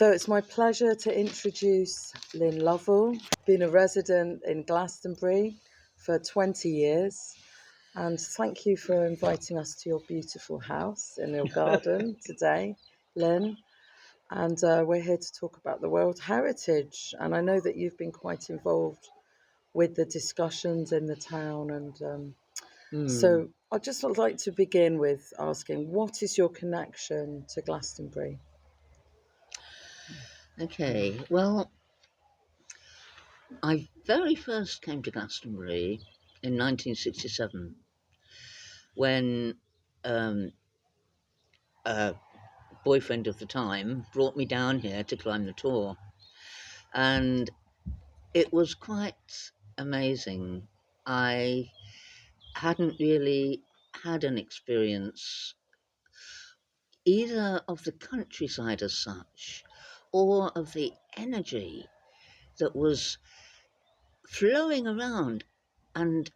So it's my pleasure to introduce Lyn Lovell. Been a resident in Glastonbury for 20 years. And thank you for inviting us to your beautiful house in your garden today, Lyn. And we're here to talk about the World Heritage. And I know that you've been quite involved with the discussions in the town. And so I'd just like to begin with asking, what is your connection to Glastonbury? Okay, well, I very first came to Glastonbury in 1967 when a boyfriend of the time brought me down here to climb the Tor. And it was quite amazing. I hadn't really had an experience either of the countryside as such or of the energy that was flowing around, and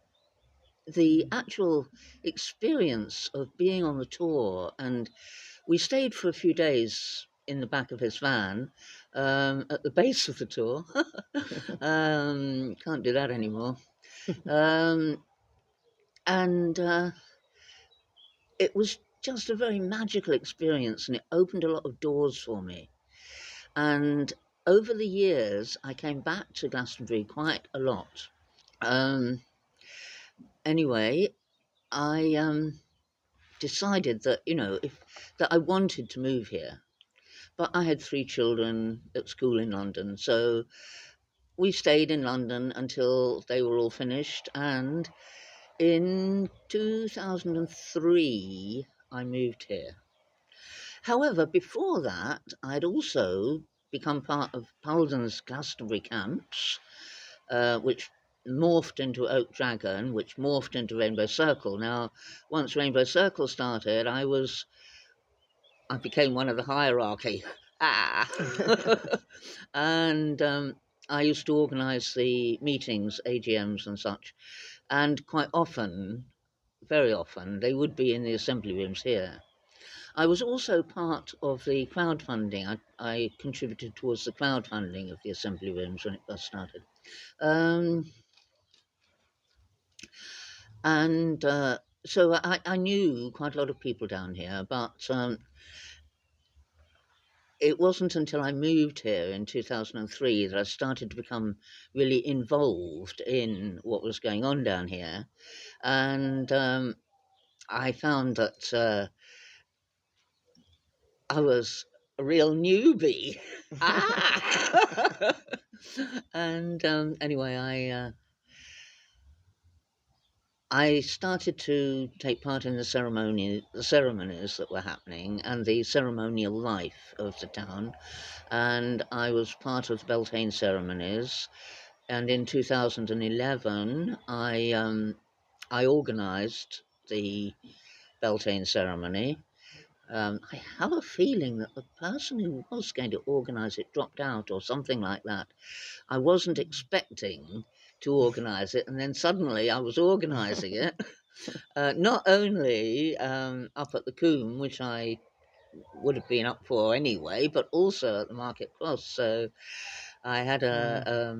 the actual experience of being on the Tor. And we stayed for a few days in the back of his van at the base of the Tor. Can't do that anymore. And it was just a very magical experience, and it opened a lot of doors for me. And over the years, I came back to Glastonbury quite a lot. Anyway, I decided that, that I wanted to move here. But I had 3 children at school in London, so we stayed in London until they were all finished. And in 2003, I moved here. However, before that, I'd also become part of Paulden's Glastonbury camps, which morphed into Oak Dragon, which morphed into Rainbow Circle. Now, once Rainbow Circle started, I became one of the hierarchy. And I used to organise the meetings, AGMs and such. And quite often, very often, they would be in the assembly rooms here. I was also part of the crowdfunding. I contributed towards the crowdfunding of the assembly rooms when it first started. So I knew quite a lot of people down here, but it wasn't until I moved here in 2003 that I started to become really involved in what was going on down here. And I found that I was a real newbie. And anyway, I started to take part in the ceremonies that were happening and the ceremonial life of the town. And I was part of the Beltane ceremonies. And in 2011, I organised the Beltane ceremony. I have a feeling that the person who was going to organise it dropped out or something like that. I wasn't expecting to organise it, and then suddenly I was organising it. Not only up at the Coombe, which I would have been up for anyway, but also at the Market Cross. So I had a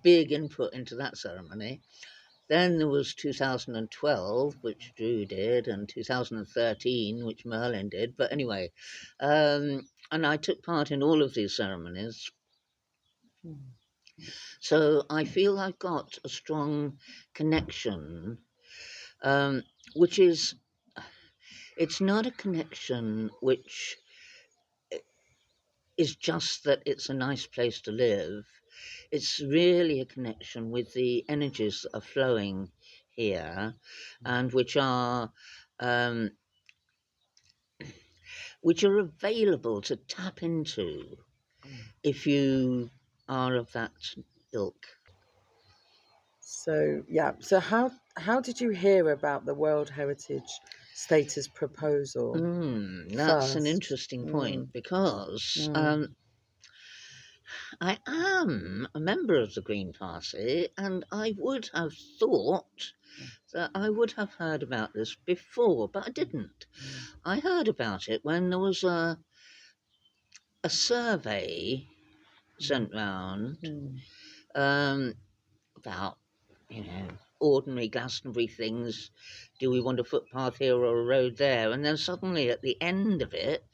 big input into that ceremony. Then there was 2012, which Drew did, and 2013, which Merlin did. But anyway, and I took part in all of these ceremonies. So I feel I've got a strong connection, which is, it's not a connection which is just that it's a nice place to live. It's really a connection with the energies that are flowing here, and which are available to tap into if you are of that ilk. So how did you hear about the World Heritage status proposal? That's an First? interesting point, because I am a member of the Green Party, and I would have thought that I would have heard about this before, but I didn't. I heard about it when there was a a survey sent round about, ordinary Glastonbury things. Do we want a footpath here or a road there? And then suddenly at the end of it,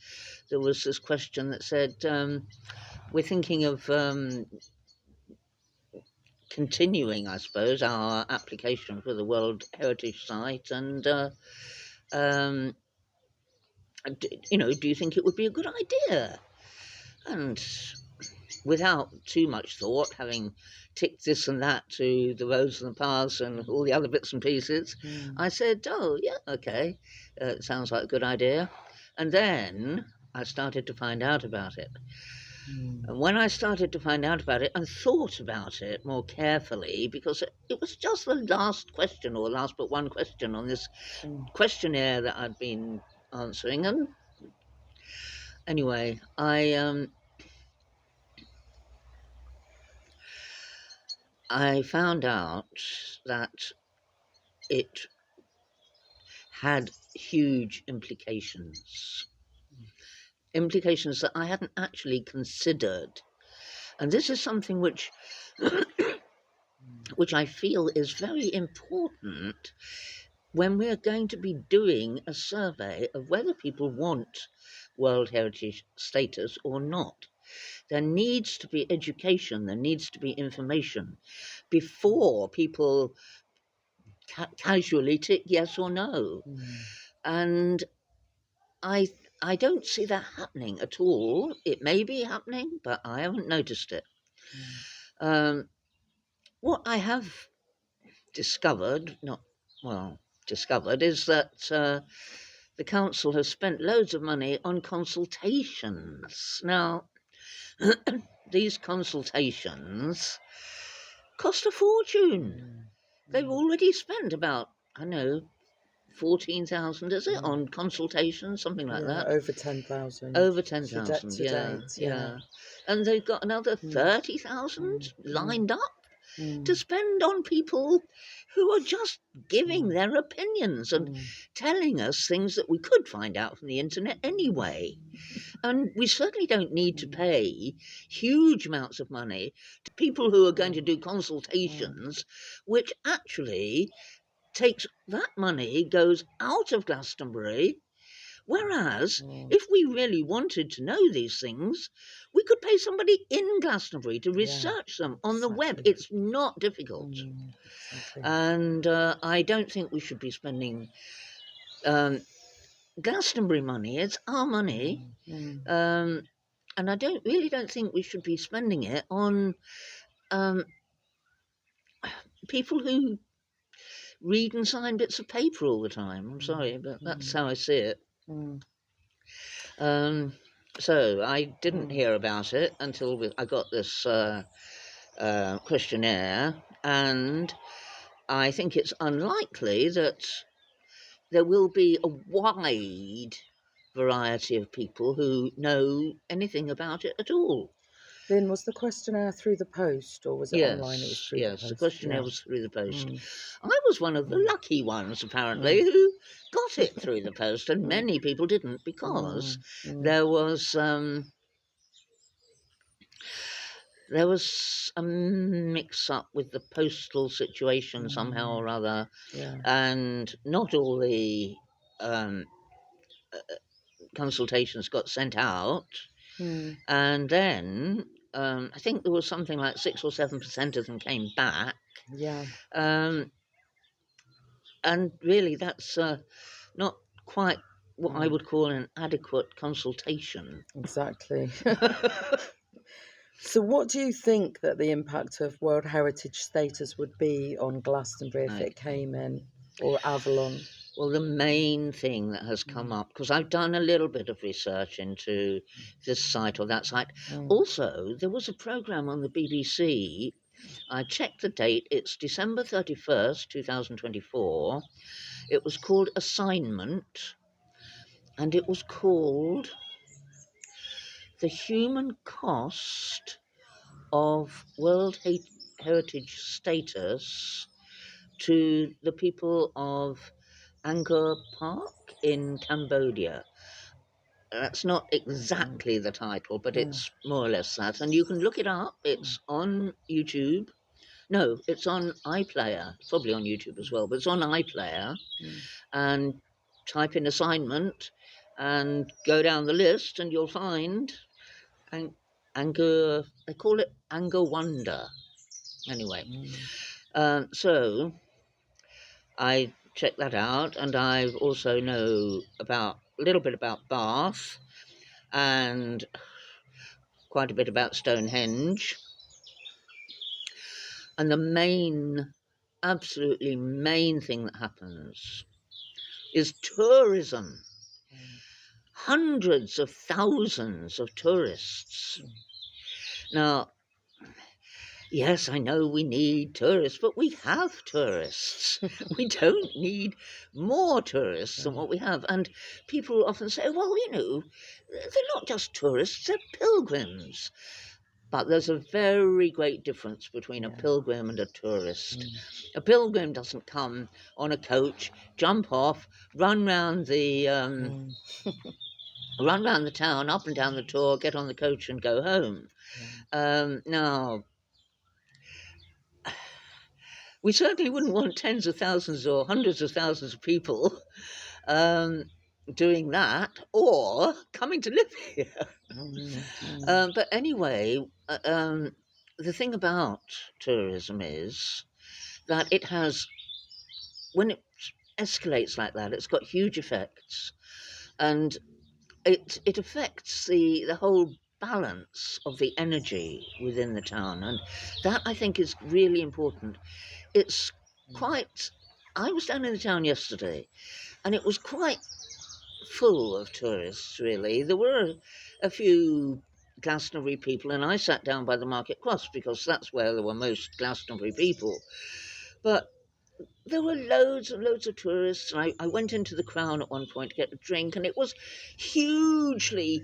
there was this question that said, we're thinking of continuing, I suppose, our application for the World Heritage Site, and do you think it would be a good idea? And without too much thought, having ticked this and that to the roads and the paths and all the other bits and pieces, I said, oh, yeah, okay, it sounds like a good idea. And then I started to find out about it. And when I started to find out about it and thought about it more carefully, because it was just the last question, or last but one question on this questionnaire that I'd been answering, and anyway, I found out that it had huge implications that I hadn't actually considered. And this is something which I feel is very important when we're going to be doing a survey of whether people want World Heritage status or not. There needs to be education, there needs to be information before people casually tick yes or no. And I don't see that happening at all. It may be happening, but I haven't noticed it. What I have discovered, is that the council has spent loads of money on consultations. Now, these consultations cost a fortune. They've already spent about, 14,000, is it, on consultations, something like that? Over 10,000. Over 10,000, to date, yeah. And they've got another 30,000 lined up to spend on people who are just giving their opinions and telling us things that we could find out from the internet anyway. And we certainly don't need to pay huge amounts of money to people who are going to do consultations, which actually takes that money, goes out of Glastonbury. Whereas, if we really wanted to know these things, we could pay somebody in Glastonbury to research them on the web. It's not difficult. Exactly. And I don't think we should be spending Glastonbury money. It's our money. And I don't think we should be spending it on people who read and sign bits of paper all the time. I'm sorry, but that's how I see it. So I didn't hear about it until I got this questionnaire, and I think it's unlikely that there will be a wide variety of people who know anything about it at all. Lyn, was the questionnaire through the post, or was it online? It was through the post. The questionnaire was through the post. I was one of the lucky ones, apparently, who got it through the post, and many people didn't, because there was a mix-up with the postal situation somehow or other, and not all the consultations got sent out. And then I think there was something like 6 or 7% of them came back. And really, that's not quite what I would call an adequate consultation. Exactly. So what do you think that the impact of World Heritage status would be on Glastonbury if it came in, or Avalon? Well, the main thing that has come up, because I've done a little bit of research into this site or that site. Also, there was a programme on the BBC. I checked the date. It's December 31st, 2024. It was called Assignment, and it was called The Human Cost of World Heritage Status to the people of Angkor Park in Cambodia. That's not exactly the title, but it's more or less that. And you can look it up. It's on YouTube. No, it's on iPlayer. It's probably on YouTube as well, but it's on iPlayer. And type in assignment and go down the list, and you'll find anger. They call it Anger Wonder. Anyway, so I checked that out, and I also know a little bit about Bath and quite a bit about Stonehenge. And the absolutely main thing that happens is tourism. Hundreds of thousands of tourists. Now, yes, I know we need tourists, but we have tourists. We don't need more tourists than what we have. And people often say, well, they're not just tourists, they're pilgrims. But there's a very great difference between a pilgrim and a tourist. A pilgrim doesn't come on a coach, jump off, run round the town, up and down the tour, get on the coach and go home. Now, we certainly wouldn't want tens of thousands or hundreds of thousands of people doing that or coming to live here. But anyway, the thing about tourism is that when it escalates like that, it's got huge effects. And it affects the whole balance of the energy within the town. And that, I think, is really important. It's I was down in the town yesterday, and it was quite full of tourists, really. There were a few Glastonbury people, and I sat down by the Market Cross because that's where there were most Glastonbury people. But there were loads and loads of tourists, and I went into the Crown at one point to get a drink, and it was hugely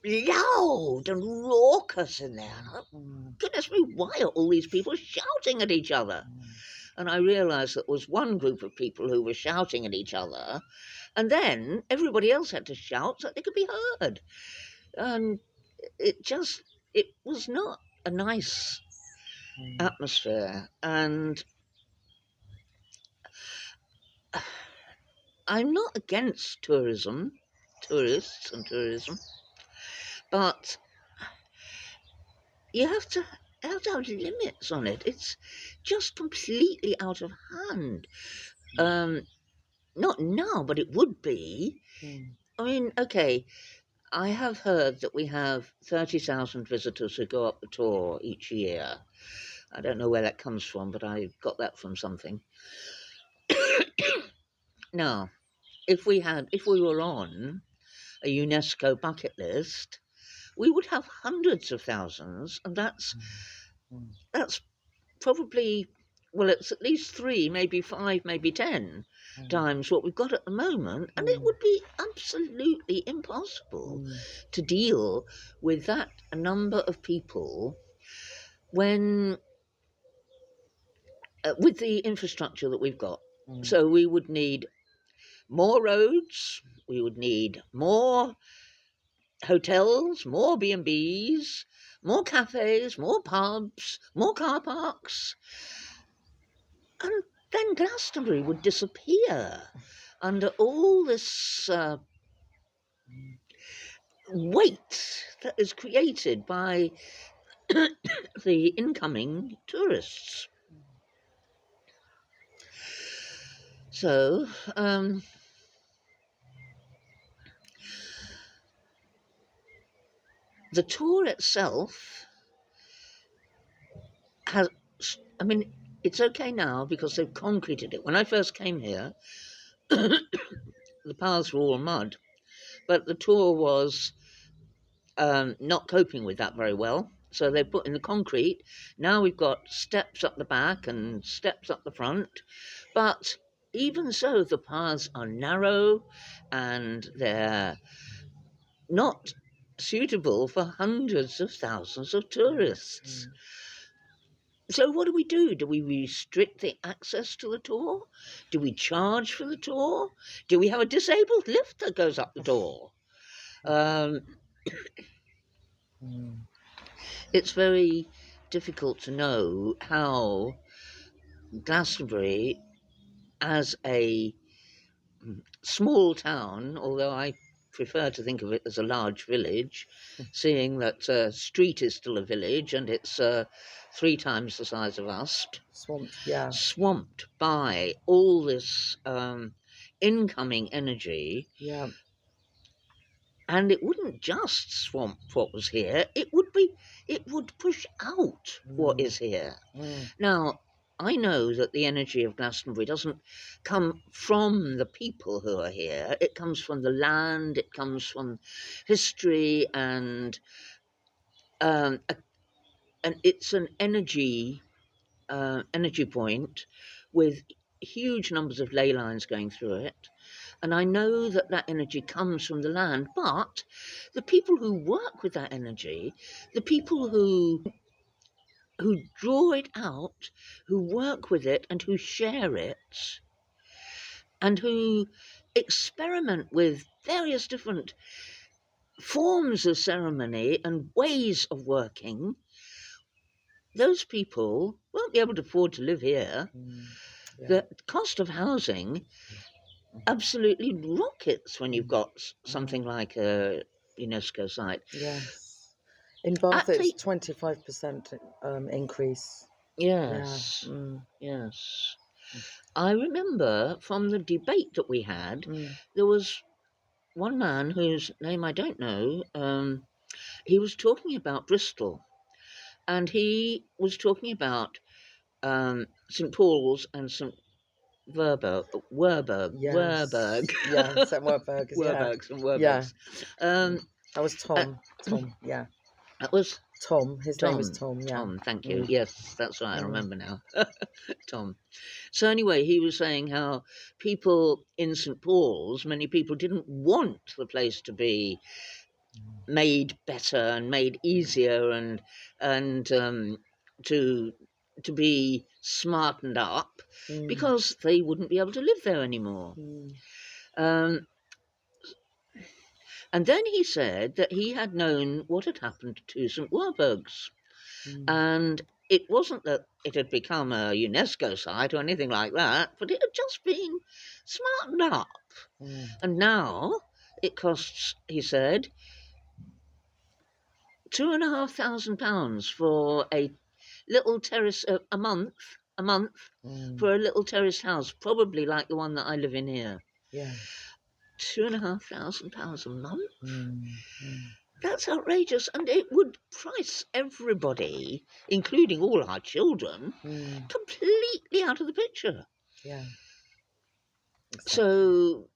loud and raucous in there. Goodness me, why are all these people shouting at each other? And I realised that there was one group of people who were shouting at each other, and then everybody else had to shout so they could be heard. And it was not a nice atmosphere. And I'm not against tourists and tourism, but you have to have limits on it. It's just completely out of hand. Not now, but it would be. I mean, okay, I have heard that we have 30,000 visitors who go up the tour each year. I don't know where that comes from, but I got that from something. Now, if we were on a UNESCO bucket list, we would have hundreds of thousands, and that's probably, well, it's at least 3, maybe 5, maybe 10 times what we've got at the moment, and it would be absolutely impossible to deal with that number of people when with the infrastructure that we've got. So we would need more roads, we would need more hotels, more B&Bs, more cafes, more pubs, more car parks, and then Glastonbury would disappear under all this weight that is created by the incoming tourists. So, the tour itself it's okay now because they've concreted it. When I first came here, the paths were all mud, but the tour was not coping with that very well. So they put in the concrete. Now we've got steps up the back and steps up the front. But even so, the paths are narrow and they're not suitable for hundreds of thousands of tourists. So what do? Do we restrict the access to the tour? Do we charge for the tour? Do we have a disabled lift that goes up the tour? Um, Mm. it's very difficult to know how Glastonbury, as a small town, although I prefer to think of it as a large village, seeing that Street is still a village and it's 3 times the size of Ust, Swamped, yeah. swamped by all this incoming energy. Yeah. And it wouldn't just swamp what was here, it would push out what is here. Mm. Now, I know that the energy of Glastonbury doesn't come from the people who are here. It comes from the land, it comes from history, and it's an energy point with huge numbers of ley lines going through it. And I know that that energy comes from the land, but the people who work with that energy, the people who draw it out, who work with it and who share it, and who experiment with various different forms of ceremony and ways of working, those people won't be able to afford to live here. Yeah. The cost of housing absolutely rockets when you've got something like a UNESCO site. Yes. In Bath, Actually, it's 25% increase. yes, Yeah. Mm. yes. I remember from the debate that we had, Mm. there was one man whose name I don't know. He was talking about Bristol, and he was talking about St Paul's and St Werburg, Yes. Yeah, St. Warburgers, yeah. Werburgs and Yeah. Werburgs. Um, That was uh, Tom, yeah. that was Tom, his name is Tom. Tom, yeah. Tom, thank you. Mm. Yes, that's right. I Mm. remember now. Tom. So anyway, he was saying how people in St Paul's, many people didn't want the place to be made better and made easier and to be smartened up because they wouldn't be able to live there anymore. Um, and then he said that he had known what had happened to St Warburg's, and it wasn't that it had become a UNESCO site or anything like that, but it had just been smartened up. And now it costs, he said, £2,500 for a little terrace, a month for a little terraced house, probably like the one that I live in here. Yeah. £2,500 a month? That's outrageous, and it would price everybody, including all our children, completely out of the picture. Yeah. Exactly. So,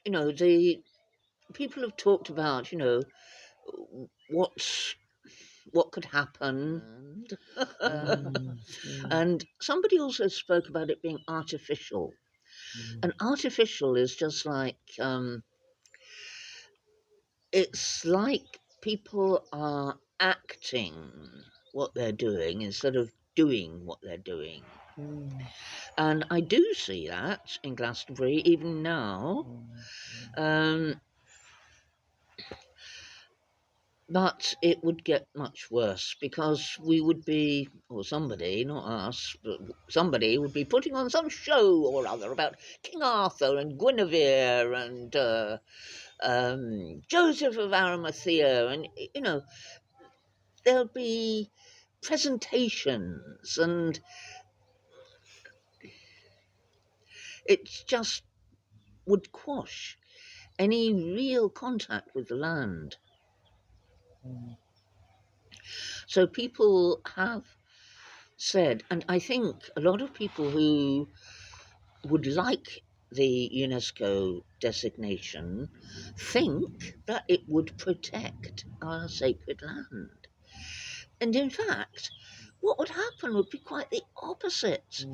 the people have talked about, what could happen, and somebody also spoke about it being artificial. And artificial is just like it's like people are acting what they're doing instead of doing what they're doing. And I do see that in Glastonbury even now. But it would get much worse because we would be, or somebody, not us, but somebody would be putting on some show or other about King Arthur and Guinevere and Joseph of Arimathea, and there'll be presentations, and it just would quash any real contact with the land. So people have said, and I think a lot of people who would like the UNESCO designation think that it would protect our sacred land. And in fact, what would happen would be quite the opposite.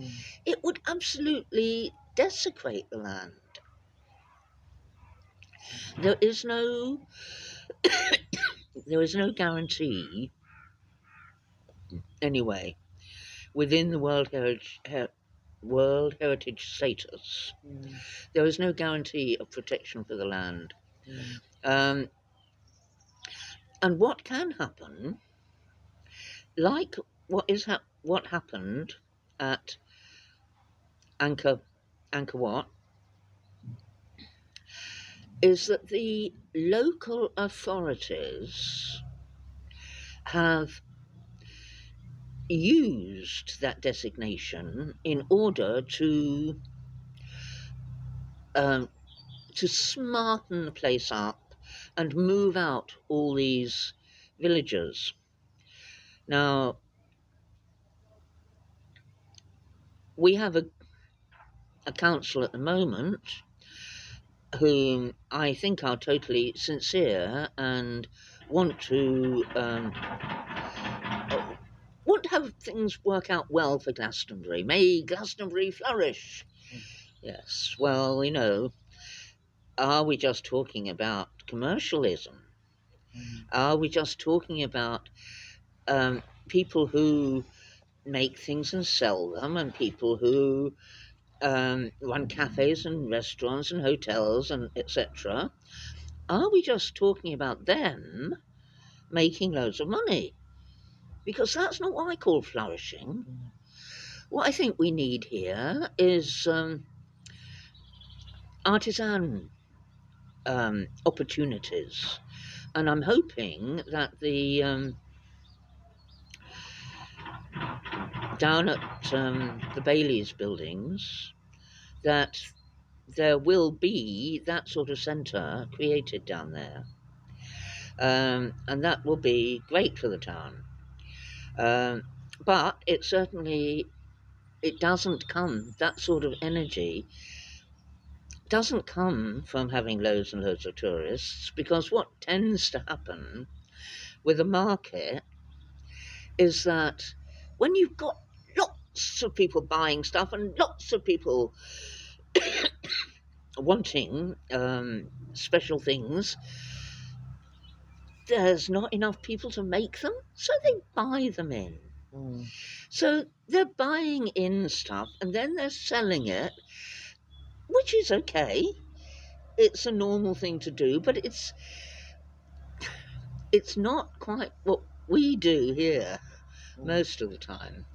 It would absolutely desecrate the land. There is no guarantee, anyway, within the World Heritage status. There is no guarantee of protection for the land. And what can happen, like what happened at Angkor Wat, is that the local authorities have used that designation in order to smarten the place up and move out all these villagers. Now, we have a council at the moment whom I think are totally sincere and want to have things work out well for Glastonbury. May Glastonbury flourish. Yes, well, are we just talking about commercialism? Are we just talking about people who make things and sell them, and people who run cafes and restaurants and hotels and etc.? Are we just talking about them making loads of money? Because that's not what I call flourishing. What I think we need here is artisan opportunities. And I'm hoping that the down at the Bailey's buildings, that there will be that sort of centre created down there. And that will be great for the town. But it doesn't come, that sort of energy doesn't come from having loads and loads of tourists, because what tends to happen with a market is that when you've got lots of people buying stuff and lots of people wanting special things, there's not enough people to make them, so they buy them in. So they're buying in stuff and then they're selling it, which is okay. It's a normal thing to do, but it's not quite what we do here most of the time.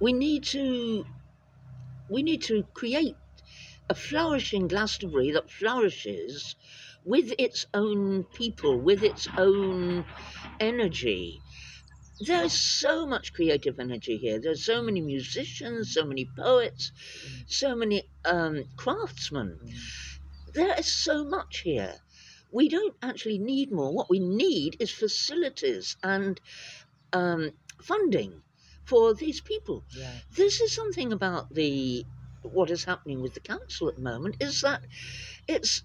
We need to create a flourishing Glastonbury that flourishes with its own people, with its own energy. There's so much creative energy here. There's so many musicians, so many poets, so many craftsmen. There is so much here. We don't actually need more. What we need is facilities and funding for these people. Yeah. This is something about what is happening with the council at the moment, is that it's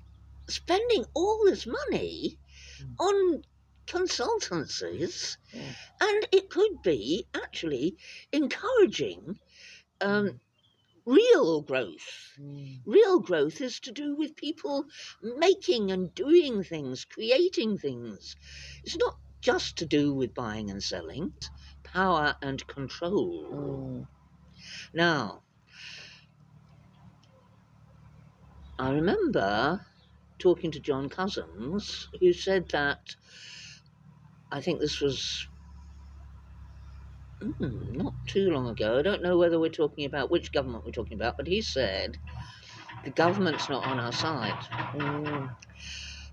spending all this money on consultancies, and it could be actually encouraging real growth. Real growth is to do with people making and doing things, creating things. It's not just to do with buying and selling. Power and control. Now, I remember talking to John Cousins, who said that, I think this was not too long ago, I don't know whether we're talking about which government we're talking about, but he said the government's not on our side.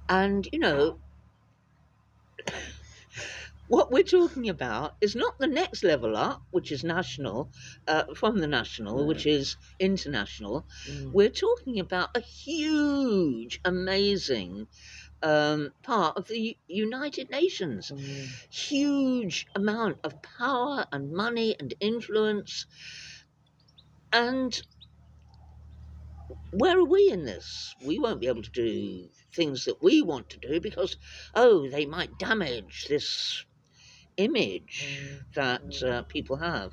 And, what we're talking about is not the next level up, which is national, from the national, which is international. We're talking about a huge, amazing part of the United Nations. Huge amount of power and money and influence. And where are we in this? We won't be able to do things that we want to do because, they might damage this image that people have.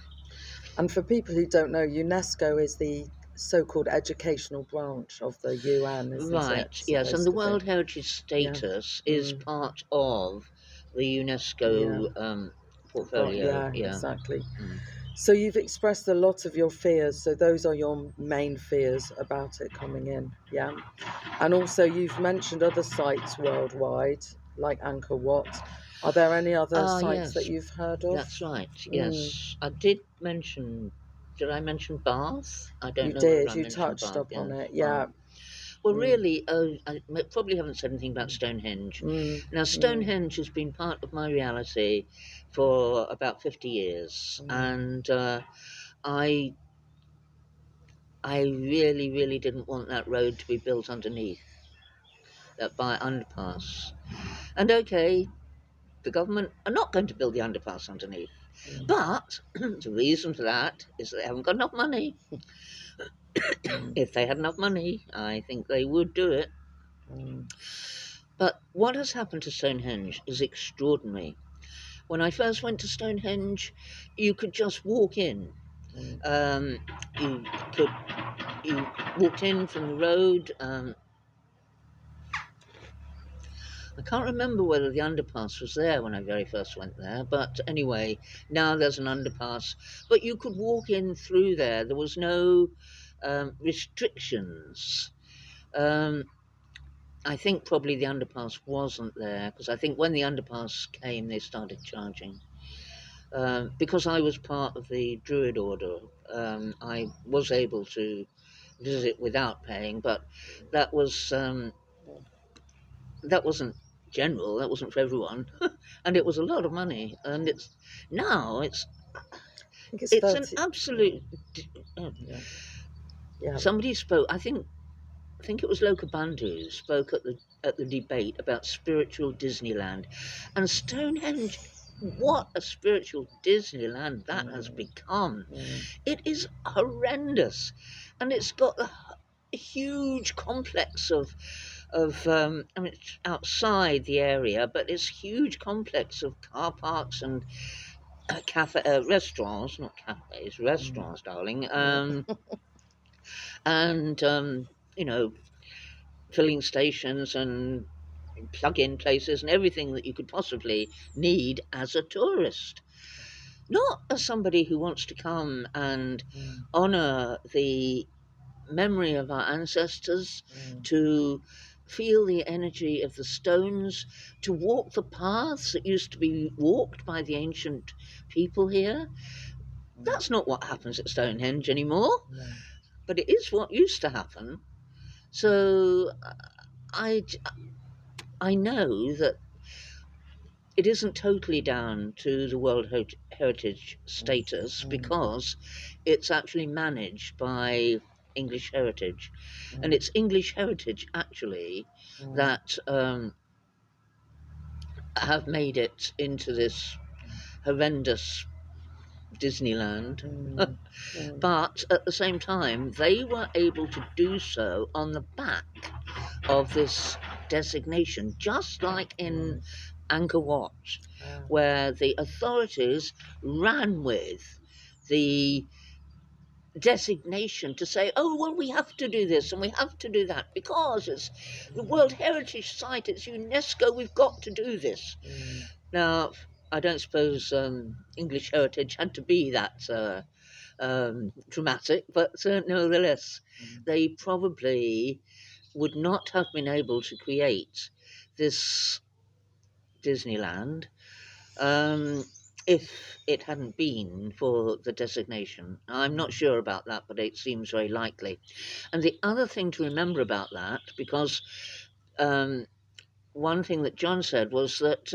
And for people who don't know, UNESCO is the so-called educational branch of the UN, isn't it? Yes, and the World Heritage status is part of the UNESCO portfolio. Exactly. So you've expressed a lot of your fears, so those are your main fears about it coming in, and also you've mentioned other sites worldwide. like Angkor Wat. Are there any other Ah, sites that yes, you've heard of? that's right. Mm, Yes, I did mention. Did I mention Bath? I don't you know whether did. I You mentioned touched Bath. upon Yes, it. right. Yeah. Well, Mm, really, I probably haven't said anything about Stonehenge. mm, Now, mm, Stonehenge has been part of my reality for about 50 years, mm, and I I really, really didn't want that road to be built underneath that by underpass. And okay, the government are not going to build the underpass underneath, mm, but the reason for that is they haven't got enough money. mm, If they had enough money, I think they would do it. mm, But what has happened to Stonehenge is extraordinary. When I first went to Stonehenge, you could just walk in. mm, Um, you could you walked in from the road. I can't remember whether the underpass was there when I very first went there, but anyway, now there's an underpass. But you could walk in through there. There was no restrictions. Um, I think probably the underpass wasn't there because I think when the underpass came, they started charging. Because I was part of the Druid Order, I was able to visit without paying, but that was that wasn't general. That wasn't for everyone, and it was a lot of money. And it's I think it's it's an 30. absolute. Mm, yeah. Yeah. Somebody spoke. I think it was Loka Bandhu who spoke at the debate about spiritual Disneyland, and Stonehenge. What a spiritual Disneyland that has Mm, become! mm, It is horrendous, and it's got a huge complex of I mean, it's outside the area, but it's a huge complex of car parks and restaurants, not cafes, mm, restaurants, darling, mm, and you know, filling stations and plug-in places and everything that you could possibly need as a tourist, not as somebody who wants to come and mm, honour the memory of our ancestors, mm, to feel the energy of the stones, to walk the paths that used to be walked by the ancient people here. mm, That's not what happens at Stonehenge anymore, no. but it is what used to happen. So I, I know that it isn't totally down to the World Heritage Mm, status mm, because it's actually managed by English Heritage. And mm, it's English Heritage actually mm, that have made it into this horrendous Disneyland. mm, mm, But at the same time, they were able to do so on the back of this designation, just like in mm, Angkor Wat, ah, where the authorities ran with the designation to say, oh, well, we have to do this and we have to do that because it's the World Heritage Site, it's UNESCO, we've got to do this. mm, Now, I don't suppose English heritage had to be that dramatic, but nevertheless, mm, they probably would not have been able to create this Disneyland um, if it hadn't been for the designation. I'm not mm, sure about that, but it seems very likely. And the other thing to remember about that, because um, one thing that John said was that,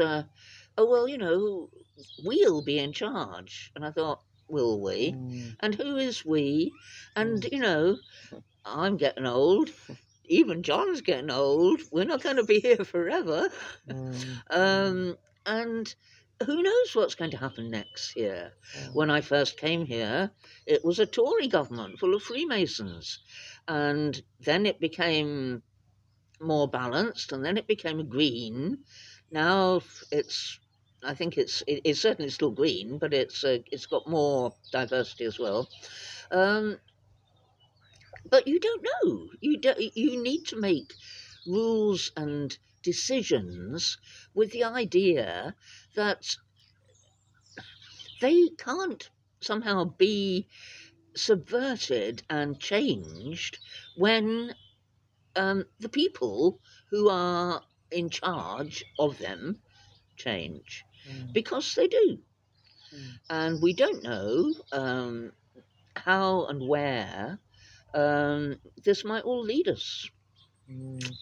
oh, well, we'll be in charge. And I thought, will we? mm, And who is we? And, mm, I'm getting old. Even John's getting old. We're not going to be here forever. mm, mm, Um, and who knows what's going to happen next here? mm, When I first came here, it was a Tory government full of Freemasons. And then it became more balanced, and then it became a green. Now it's, I think it's certainly still green, but it's got more diversity as well. Um, but you don't know. You need to make rules and decisions with the idea that they can't somehow be subverted and changed when the people who are in charge of them change, Mm. because they do. Mm. And we don't know how and where this might all lead us. Mm.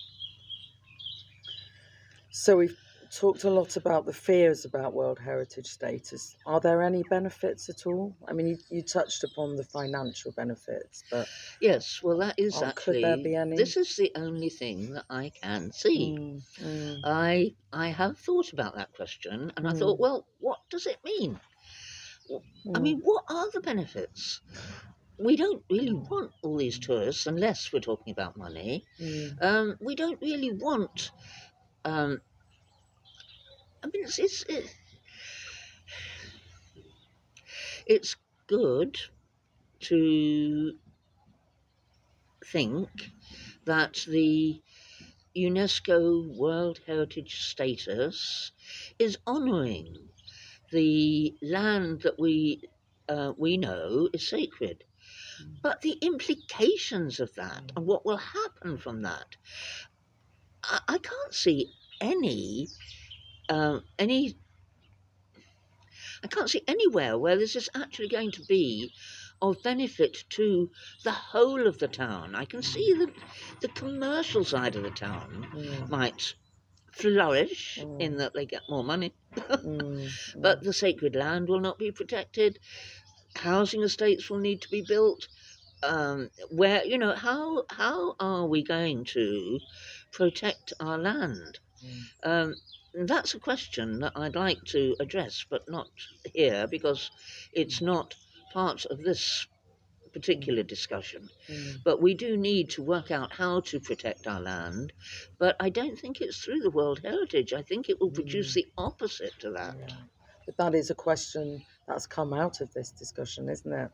So we've talked a lot about the fears about World Heritage status. Are there any benefits at all? I mean, you touched upon the financial benefits, but Yes, well, that is could there actually, be any? this is the only thing that I can see. Mm, mm, I have thought about that question, and I thought, mm, well, what does it mean? I mm, mean, what are the benefits? We don't really want all these tourists unless we're talking about money. mm, We don't really want. Um, I mean, it's good to think that the UNESCO World Heritage status is honouring the land that we know is sacred. But the implications of that and what will happen from that, I can't see any. I can't see anywhere where this is actually going to be of benefit to the whole of the town. I can see that the commercial side of the town mm, might flourish in mm, that they get more money, mm, but mm, the sacred land will not be protected. Housing estates will need to be built. Where, how are we going to protect our land? mm, Um, that's a question that I'd like to address, but not here because it's not part of this particular discussion. mm, But we do need to work out how to protect our land. But I don't think it's through the World Heritage. I think it will produce mm. the opposite to that. Yeah. But that is a question that's come out of this discussion, isn't it?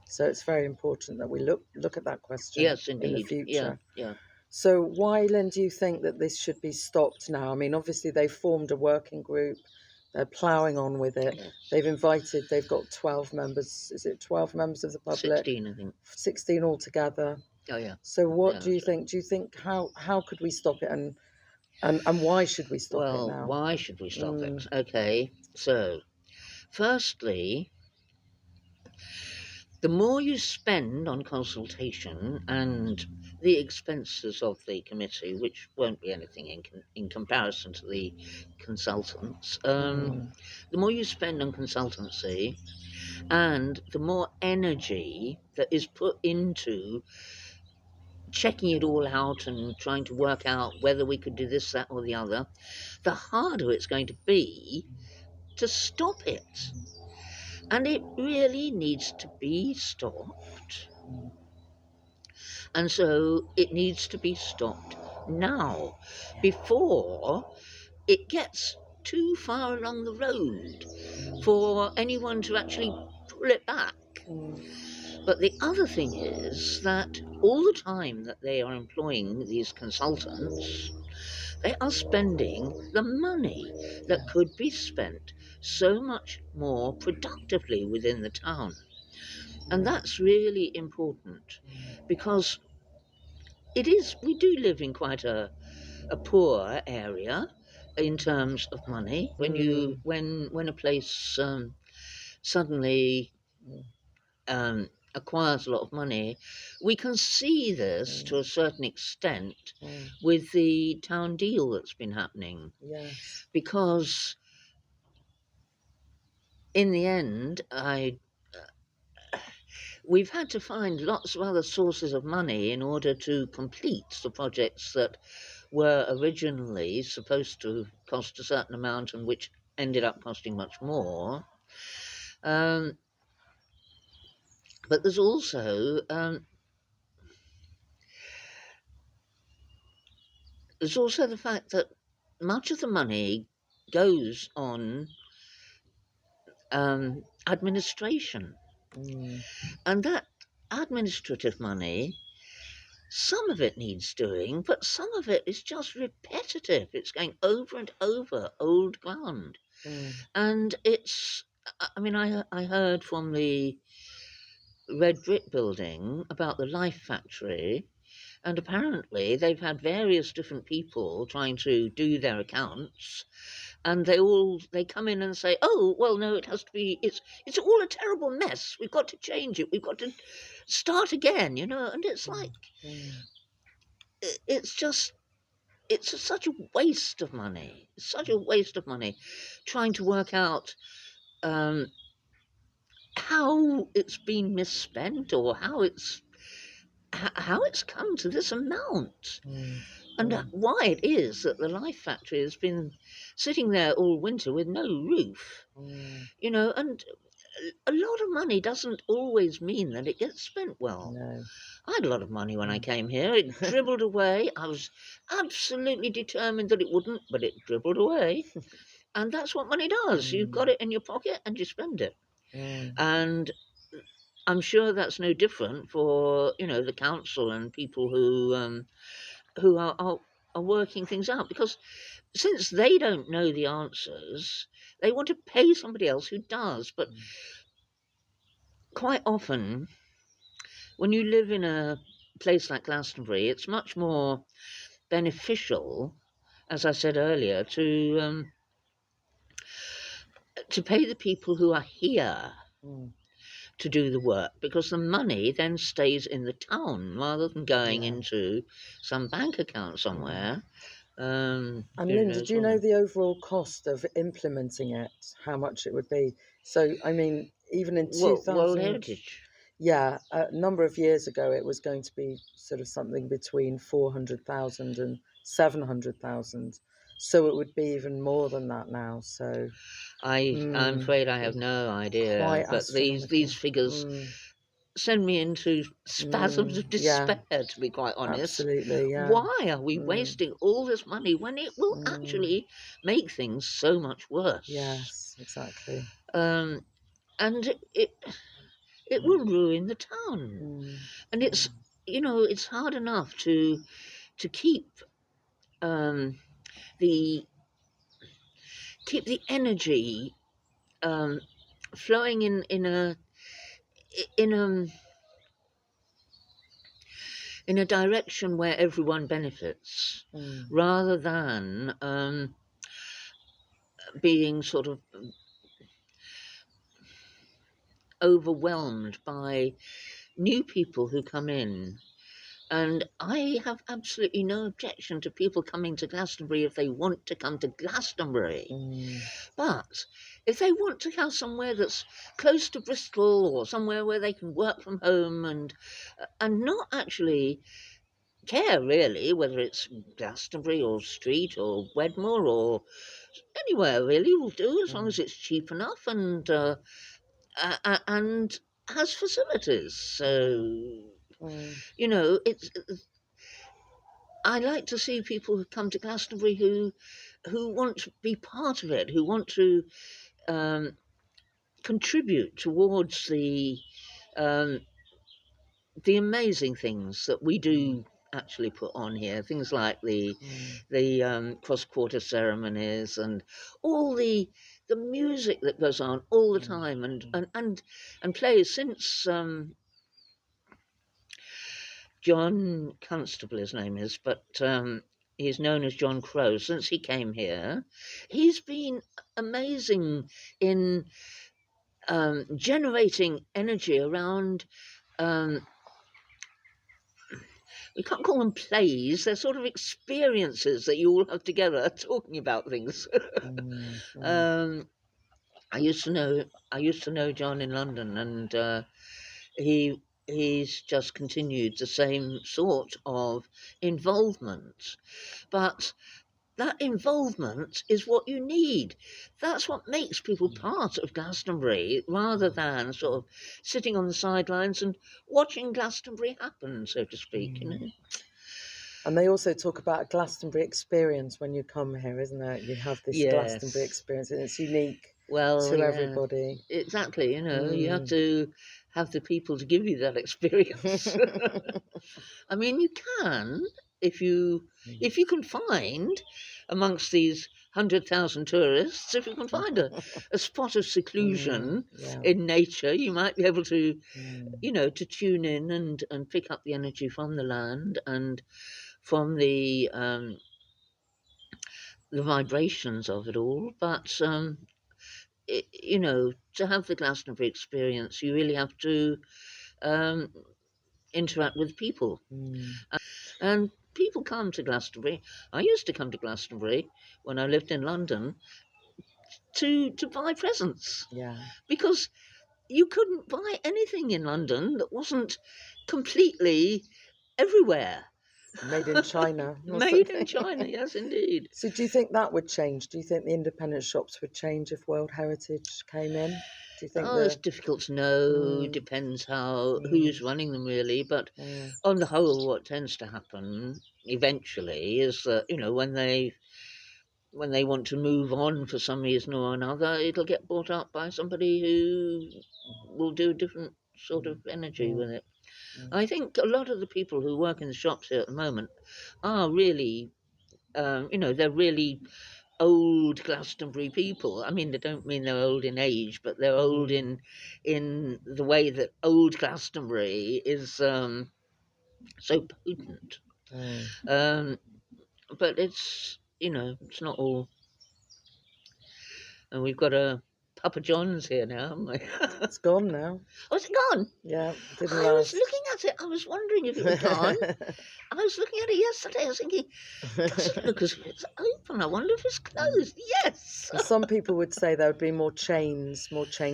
So it's very important that we look at that question Yes, in the indeed. Yeah, future. yeah. So why, Lyn, do you think that this should be stopped now? I mean, obviously they've formed a working group. They're ploughing on with it. Yes. They've got 12 members. Is it 12 members of the public? 16, I think. 16 altogether. Oh, yeah. So what Yeah, do you that's right. think? Do you think how could we stop it, and why should we stop it Well, now? why should we stop Mm, it? Okay, so firstly, the more you spend on consultation and the expenses of the committee, which won't be anything in comparison to the consultants, mm, the more you spend on consultancy and the more energy that is put into checking it all out and trying to work out whether we could do this, that, or the other, the harder it's going to be to stop it. And it really needs to be stopped. And so it needs to be stopped now, before it gets too far along the road for anyone to actually pull it back. mm, But the other thing is that all the time that they are employing these consultants, they are spending the money that could be spent so much more productively within the town. And that's really important because we do live in quite a poor area in terms of money. mm, When a place suddenly acquires a lot of money, we can see this to a certain extent mm. with the town deal that's been happening, Yes. because in the end, we've had to find lots of other sources of money in order to complete the projects that were originally supposed to cost a certain amount and which ended up costing much more. Um, but there's also the fact that much of the money goes on administration, Mm, and that administrative money, some of it needs doing, but some of it is just repetitive. It's going over and over old ground. mm, And I mean, I heard from the Red Brick building about the Life Factory, And apparently they've had various different people trying to do their accounts, and they come in and say, oh well, no, it has to be, it's all a terrible mess, we've got to change it, we've got to start again, and it's like, it's just, it's such a waste of money. It's such a waste of money trying to work out how it's been misspent, or how it's come to this amount, and why it is that the Life Factory has been sitting there all winter with no roof. And a lot of money doesn't always mean that it gets spent well. No. I had a lot of money when I came here. It dribbled away. I was absolutely determined that it wouldn't, but it dribbled away. And that's what money does. You've got it in your pocket and you spend it. And I'm sure that's no different for, the council and people who are working things out. Because since they don't know the answers, they want to pay somebody else who does. But quite often, when you live in a place like Glastonbury, it's much more beneficial, as I said earlier, to pay the people who are here to do the work, because the money then stays in the town rather than going into some bank account somewhere. And Lyn, did you know the overall cost of implementing it? How much it would be? So, I mean, even in 2000, World Heritage. Yeah, a number of years ago, it was going to be sort of something between 400,000 and 700,000. So it would be even more than that now. So I'm afraid I have no idea, but these figures send me into spasms of despair, to be quite honest. Absolutely, yeah. Why are we wasting all this money when it will actually make things so much worse? Yes, exactly. And it will ruin the town. And it's, it's hard enough to keep the energy flowing in a direction where everyone benefits, rather than being sort of overwhelmed by new people who come in. And I have absolutely no objection to people coming to Glastonbury if they want to come to Glastonbury. But if they want to have somewhere that's close to Bristol, or somewhere where they can work from home and not actually care really whether it's Glastonbury or Street or Wedmore or anywhere really will do, as long as it's cheap enough and has facilities. So it's. I like to see people who come to Glastonbury who want to be part of it, who want to contribute towards the amazing things that we do actually put on here. Things like the cross-quarter ceremonies and all the music that goes on all the time, and plays since. John Constable, his name is, but he's known as John Crow. Since he came here, he's been amazing in generating energy around. We can't call them plays; they're sort of experiences that you all have together, talking about things. I used to know John in London, and he's just continued the same sort of involvement. But that involvement is what you need. That's what makes people part of Glastonbury, rather than sort of sitting on the sidelines and watching Glastonbury happen, so to speak. And they also talk about a Glastonbury experience when you come here, isn't it? You have this Glastonbury experience, and it's unique to everybody. Exactly, you have to have the people to give you that experience. I mean, you can, if you can find amongst these 100,000 tourists, if you can find a spot of seclusion Yeah. in nature, you might be able to, Mm. to tune in and pick up the energy from the land and from the vibrations of it all. But to have the Glastonbury experience, you really have to um, interact with people. Mm. And people come to Glastonbury. I used to come to Glastonbury when I lived in London to buy presents, Yeah. because you couldn't buy anything in London that wasn't completely everywhere. Made in China or Made in something. China, yes, indeed. So do you think that would change? Do you think the independent shops would change if World Heritage came in? Do you think Oh, it's the difficult to know. mm, Depends who's mm, running them, really. But mm, on the whole, what tends to happen eventually is that when they want to move on for some reason or another, it'll get bought up by somebody who will do a different sort of energy mm, with it. mm, I think a lot of the people who work in the shops here at the moment are really, they're really old Glastonbury people. I mean, they don't mean they're old in age, but they're old mm, in the way that old Glastonbury is so potent. mm. Um, but it's not all. And we've got a Papa John's here now, haven't we? It's gone now. Oh, is it gone? Yeah, didn't I was last. looking at it. I was wondering if it was gone. I was looking at it yesterday. I was thinking, doesn't look as if it's open. I wonder if it's closed. Yes. Some people would say there would be more chain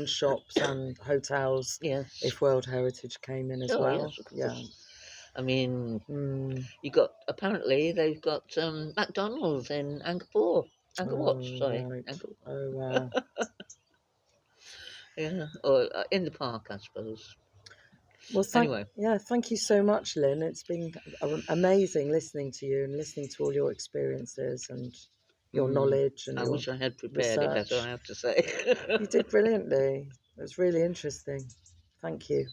shops and hotels Yes. if World Heritage came in as Oh, well. yes, of Yeah. course. I mean, Mm. apparently they've got McDonald's in Angkor. Angkor Wat, Oh, sorry. right. Angkor. Oh, wow. Yeah. Or in the park, I suppose. Well, Anyway. thank you so much, Lyn. It's been amazing listening to you and listening to all your experiences and your knowledge and I your wish I had prepared it better, I research. have to say. You did brilliantly. It was really interesting. Thank you.